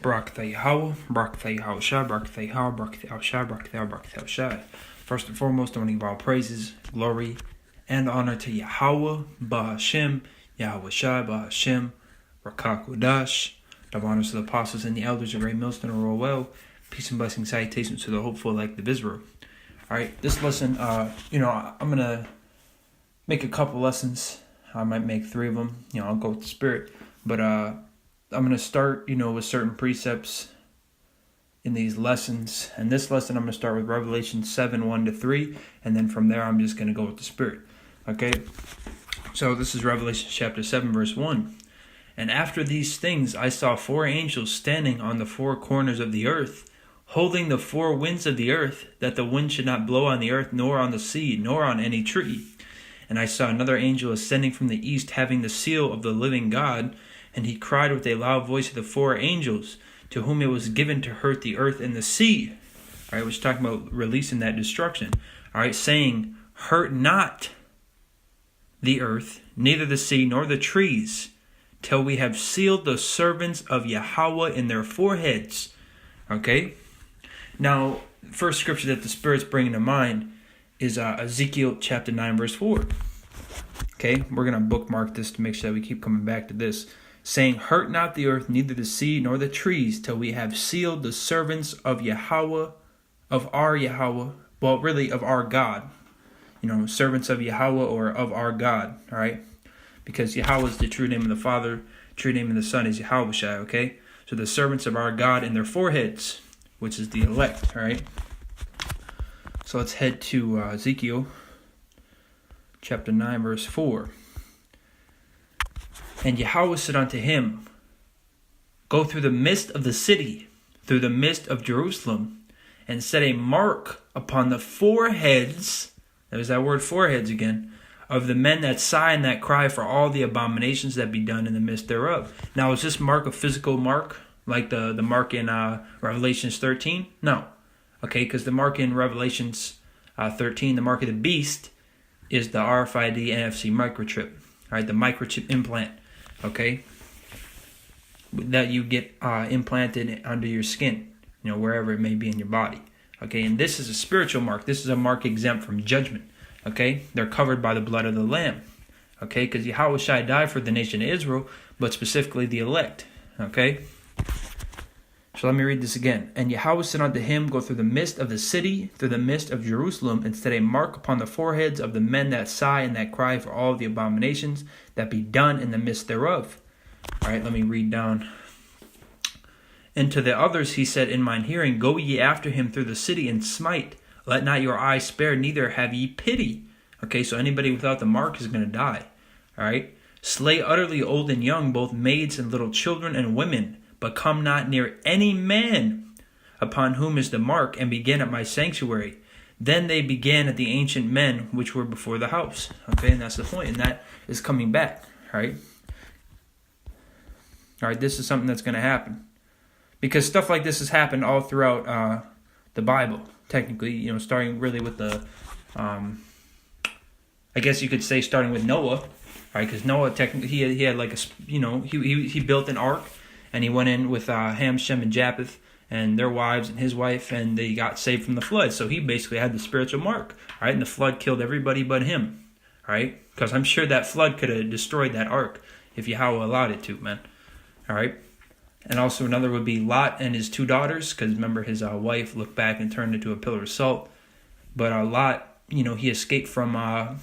Barak the Yahweh, Barak the Yahushua, Barak the Yahweh, Barak the Yahushua, Barak the Yahweh, Barak the Yahushua. First and foremost, I want to give all praises, glory, and honor to Yahweh, Bahashem, Yahushua, Bahashem, Rakakudash. Of honors to the apostles and the elders, a great millstone, a royal well. Peace and blessing, salutations to the hopeful elect of Israel. All right, this lesson, I'm going to make a couple lessons. I might make 3 of them. I'll go with the Spirit. But I'm going to start, with certain precepts in these lessons. And this lesson, I'm going to start with Revelation 7, 1-3. And then from there, I'm just going to go with the Spirit. Okay? So this is Revelation chapter 7, verse 1. And after these things, I saw 4 angels standing on the 4 corners of the earth, holding the 4 winds of the earth, that the wind should not blow on the earth, nor on the sea, nor on any tree. And I saw another angel ascending from the east, having the seal of the living God. And he cried with a loud voice to the 4 angels, to whom it was given to hurt the earth and the sea. All right, we're talking about releasing that destruction. All right, saying, hurt not the earth, neither the sea, nor the trees, till we have sealed the servants of Yahweh in their foreheads. Okay? Now, first scripture that the Spirit's bringing to mind is Ezekiel chapter 9, verse 4. Okay? We're going to bookmark this to make sure that we keep coming back to this. Saying, hurt not the earth, neither the sea, nor the trees, till we have sealed the servants of Yahweh, of our Yahweh, well, really, of our God. Servants of Yahweh or of our God, all right? Because Yahweh is the true name of the Father, true name of the Son is Yahushua, okay? So the servants of our God in their foreheads, which is the elect, all right? So let's head to Ezekiel chapter 9, verse 4. And Yahweh said unto him, go through the midst of the city, through the midst of Jerusalem, and set a mark upon the foreheads, there's that word foreheads again, of the men that sigh and that cry for all the abominations that be done in the midst thereof. Now, is this mark a physical mark, like the mark in Revelations 13? No. Okay, because the mark in Revelations 13, the mark of the beast, is the RFID NFC microchip. All right, the microchip implant. Okay, that you get implanted under your skin, wherever it may be in your body. Okay, and this is a spiritual mark. This is a mark exempt from judgment. Okay, they're covered by the blood of the Lamb. Okay, because Yahushua died for the nation of Israel, but specifically the elect. Okay, so let me read this again. And Yahweh said unto him, go through the midst of the city, through the midst of Jerusalem, and set a mark upon the foreheads of the men that sigh and that cry for all the abominations that be done in the midst thereof. All right, let me read down. And to the others he said in mine hearing, go ye after him through the city and smite. Let not your eye spare, neither have ye pity. Okay, so anybody without the mark is going to die. All right. Slay utterly old and young, both maids and little children and women. But come not near any man upon whom is the mark, and begin at my sanctuary. Then they began at the ancient men which were before the house. Okay, and that's the point. And that is coming back. All right. All right, this is something that's going to happen. Because stuff like this has happened all throughout the Bible. Technically, starting really with the, I guess you could say starting with Noah, right? Because Noah technically he had like he built an ark, and he went in with Ham, Shem, and Japheth, and their wives and his wife, and they got saved from the flood. So he basically had the spiritual mark, right? And the flood killed everybody but him, right? Because I'm sure that flood could have destroyed that ark if Yahweh allowed it to, man. All right. And also another would be Lot and his 2 daughters, because remember his wife looked back and turned into a pillar of salt. But Lot, he escaped from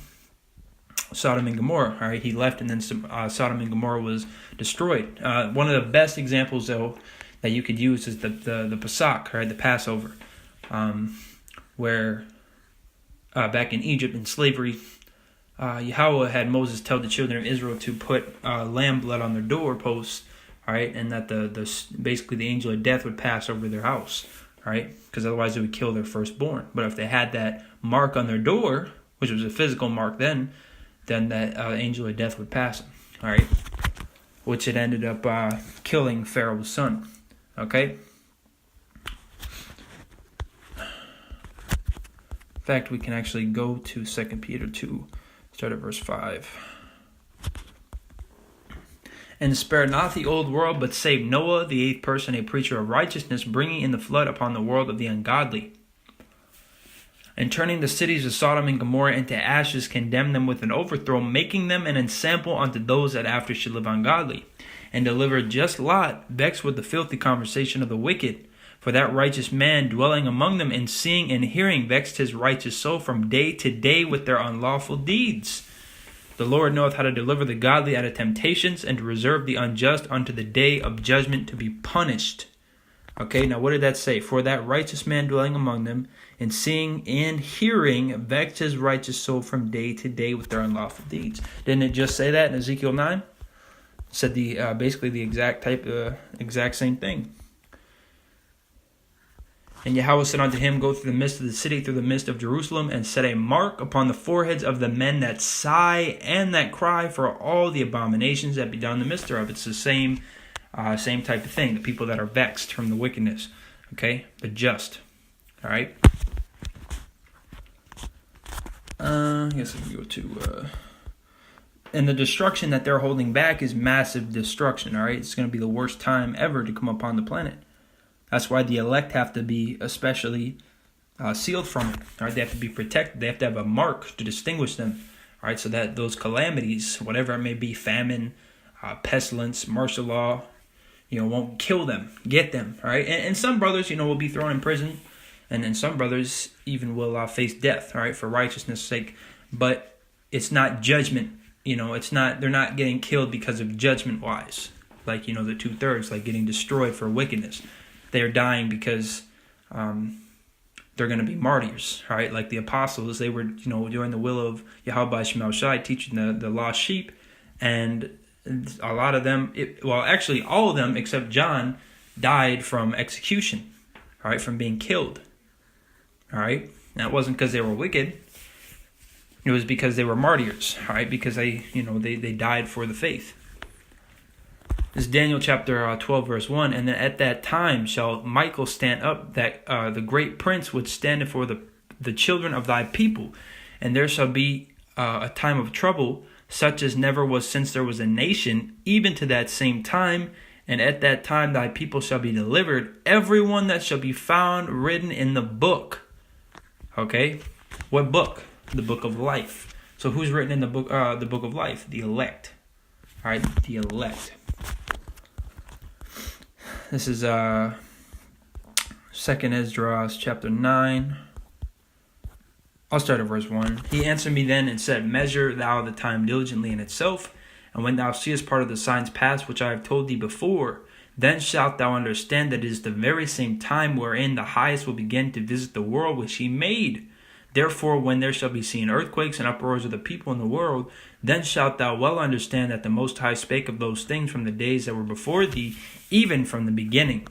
Sodom and Gomorrah. All right, he left, and then Sodom and Gomorrah was destroyed. One of the best examples, though, that you could use is the Pesach, right, the Passover, where back in Egypt in slavery, Yahweh had Moses tell the children of Israel to put lamb blood on their doorposts. All right, and that basically the angel of death would pass over their house, all right, because otherwise it would kill their firstborn. But if they had that mark on their door, which was a physical mark then that angel of death would pass them, all right, which it ended up killing Pharaoh's son, okay. In fact, we can actually go to 2 Peter 2, start at verse 5. and spared not the old world, but saved Noah, the eighth person, a preacher of righteousness, bringing in the flood upon the world of the ungodly. And turning the cities of Sodom and Gomorrah into ashes, condemned them with an overthrow, making them an ensample unto those that after should live ungodly. And delivered just Lot, vexed with the filthy conversation of the wicked. For that righteous man dwelling among them, and seeing and hearing, vexed his righteous soul from day to day with their unlawful deeds. The Lord knoweth how to deliver the godly out of temptations, and to reserve the unjust unto the day of judgment to be punished. Okay, now what did that say? For that righteous man dwelling among them, and seeing and hearing, vexed his righteous soul from day to day with their unlawful deeds. Didn't it just say that in Ezekiel 9? It said basically the exact same thing. And Yahweh said unto him, Go through the midst of the city, through the midst of Jerusalem, and set a mark upon the foreheads of the men that sigh and that cry for all the abominations that be done in the midst thereof. It's the same type of thing. The people that are vexed from the wickedness, okay, but just. All right. I guess I can go to. And the destruction that they're holding back is massive destruction. All right, it's going to be the worst time ever to come upon the planet. That's why the elect have to be especially sealed from it. All right, they have to be protected. They have to have a mark to distinguish them. All right, so that those calamities, whatever it may be, famine, pestilence, martial law, won't kill them, get them. All right, and some brothers, will be thrown in prison, and then some brothers even will face death. All right, for righteousness' sake. But it's not judgment. It's not. They're not getting killed because of judgment-wise, like the 2/3, like getting destroyed for wickedness. They are dying because they're going to be martyrs, right? Like the apostles, they were, doing the will of Yahweh Shemel Shai, teaching the lost sheep, and a lot of them, actually all of them except John, died from execution, all right, from being killed, all right? And that wasn't because they were wicked. It was because they were martyrs, all right? Because they died for the faith. This is Daniel chapter 12, verse 1. And then at that time shall Michael stand up, that the great prince would stand for the children of thy people. And there shall be a time of trouble, such as never was since there was a nation, even to that same time. And at that time thy people shall be delivered, every one that shall be found written in the book. Okay? What book? The book of life. So who's written in the book of life? The elect. All right? The elect. This is 2nd Esdras chapter 9. I'll start at verse 1. He answered me then and said, Measure thou the time diligently in itself, and when thou seest part of the signs past which I have told thee before, then shalt thou understand that it is the very same time wherein the highest will begin to visit the world which he made. Therefore, when there shall be seen earthquakes and uproars of the people in the world, then shalt thou well understand that the Most High spake of those things from the days that were before thee, even from the beginning.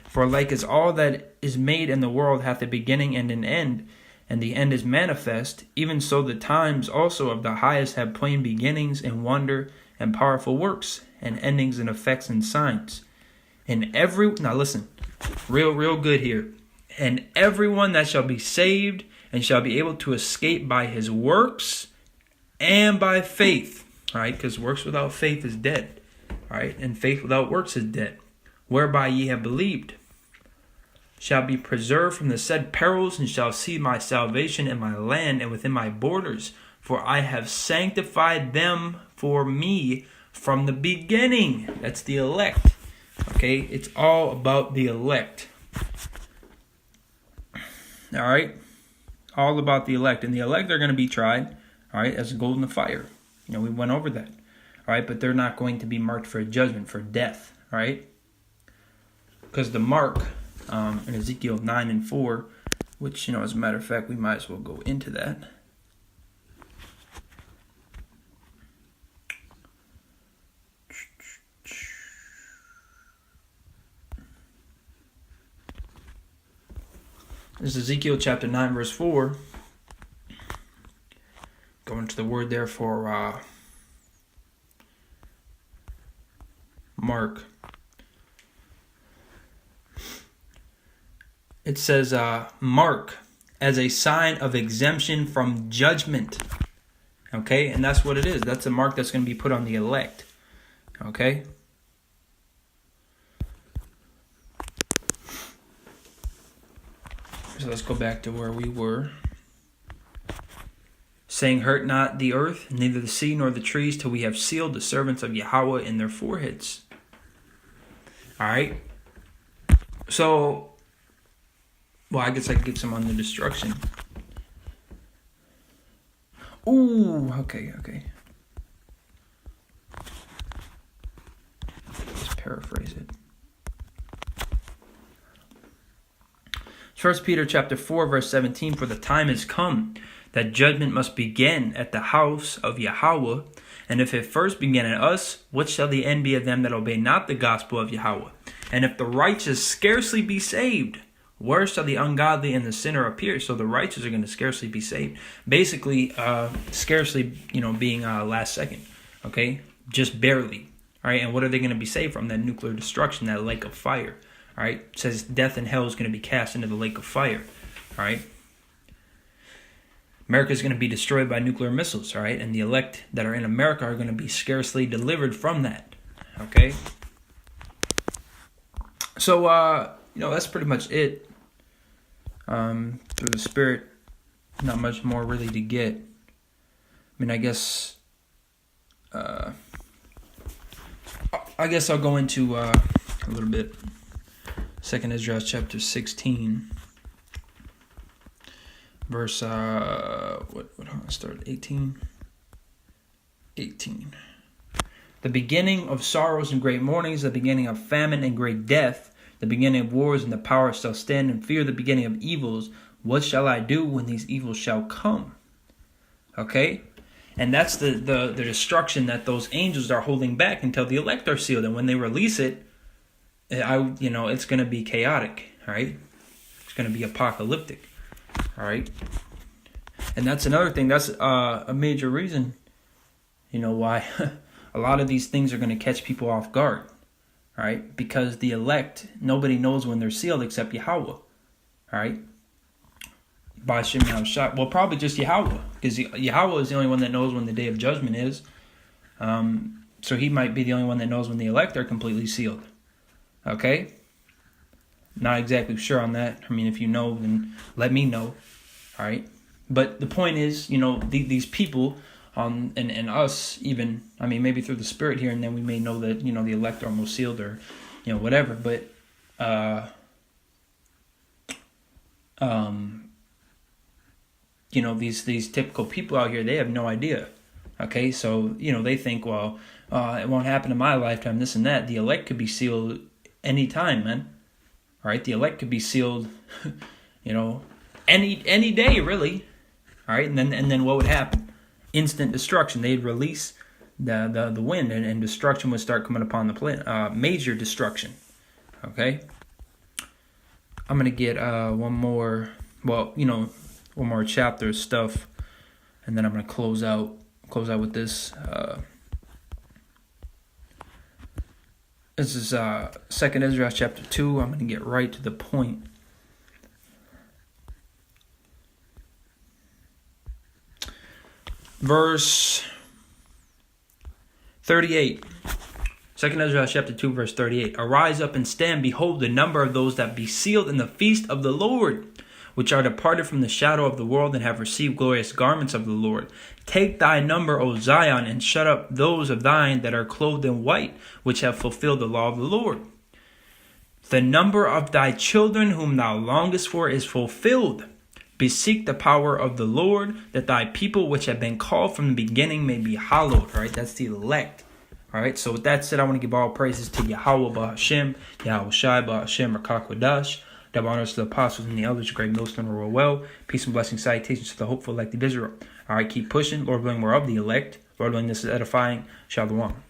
For like as all that is made in the world hath a beginning and an end, and the end is manifest, even so the times also of the highest have plain beginnings and wonder and powerful works, and endings and effects and signs. Now listen, real good here. And everyone that shall be saved and shall be able to escape by his works and by faith. All right, because works without faith is dead. All right, and faith without works is dead. Whereby ye have believed, shall be preserved from the said perils, and shall see my salvation in my land and within my borders. For I have sanctified them for me from the beginning. That's the elect. Okay, it's all about the elect. All right, all about the elect. And the elect are going to be tried, all right, as a gold in the fire. We went over that. All right, but they're not going to be marked for judgment, for death, all right? Because the mark in Ezekiel 9 and 4, which, as a matter of fact, we might as well go into that. This is Ezekiel chapter 9, verse 4. Going to the word there for mark. It says mark as a sign of exemption from judgment. Okay, and that's what it is. That's a mark that's going to be put on the elect. Okay? So let's go back to where we were. Saying, hurt not the earth, neither the sea nor the trees, till we have sealed the servants of Yahweh in their foreheads. Alright? So, well, I guess I could get some on the destruction. Ooh, okay. Let's paraphrase it. 1 Peter chapter 4, verse 17, for the time is come that judgment must begin at the house of Yahweh. And if it first began at us, what shall the end be of them that obey not the gospel of Yahweh? And if the righteous scarcely be saved, where shall the ungodly and the sinner appear? So the righteous are going to scarcely be saved. Basically, scarcely, being last second. Okay? Just barely. All right? And what are they going to be saved from? That nuclear destruction, that lake of fire. All right? It says death and hell is going to be cast into the lake of fire. All right? America is going to be destroyed by nuclear missiles, all right? And the elect that are in America are going to be scarcely delivered from that, okay? So, that's pretty much it. Through the Spirit, not much more really to get. I mean, I guess I'll go into a little bit. 2nd Ezra chapter 16. Verse, start 18. The beginning of sorrows and great mournings, the beginning of famine and great death, the beginning of wars and the power shall stand and fear, the beginning of evils. What shall I do when these evils shall come? Okay? And that's the destruction that those angels are holding back until the elect are sealed. And when they release it, it's going to be chaotic, right? It's going to be apocalyptic. All right, and that's another thing. That's a major reason, why a lot of these things are going to catch people off guard. All right, because the elect, nobody knows when they're sealed except Yahweh. All right, by Shem Yahushua. Well, probably just Yahweh, because Yahweh is the only one that knows when the day of judgment is. So he might be the only one that knows when the elect are completely sealed. Okay. Not exactly sure on that. I mean, if you know, then let me know. All right. But the point is, these people and us even, I mean, maybe through the Spirit here and then we may know that, the elect are almost sealed or, whatever. But, these typical people out here, they have no idea. Okay. So, they think, well, it won't happen in my lifetime, this and that. The elect could be sealed anytime, man. All right, the elect could be sealed, any day, really. All right, and then what would happen? Instant destruction. They'd release the wind, and destruction would start coming upon the planet. Major destruction. Okay. I'm gonna get one more chapter of stuff, and then I'm gonna close out with this. This is 2nd Ezra chapter 2. I'm going to get right to the point. Verse 38. 2nd Ezra chapter 2, verse 38. Arise up and stand. Behold, the number of those that be sealed in the feast of the Lord, which are departed from the shadow of the world and have received glorious garments of the Lord. Take thy number, O Zion, and shut up those of thine that are clothed in white, which have fulfilled the law of the Lord. The number of thy children whom thou longest for is fulfilled. Beseek the power of the Lord, that thy people which have been called from the beginning may be hallowed. All right, that's the elect. All right, so with that said, I want to give all praises to Yahweh Ba'Hashem, Yahweh Shai Ba'Hashem, Rakakwadash. Double honors to the apostles and the elders, great millstone roll well. Peace and blessing, salutations to the hopeful elect of Israel. All right, keep pushing. Lord willing, we're of the elect. Lord willing, this is edifying. Shalom.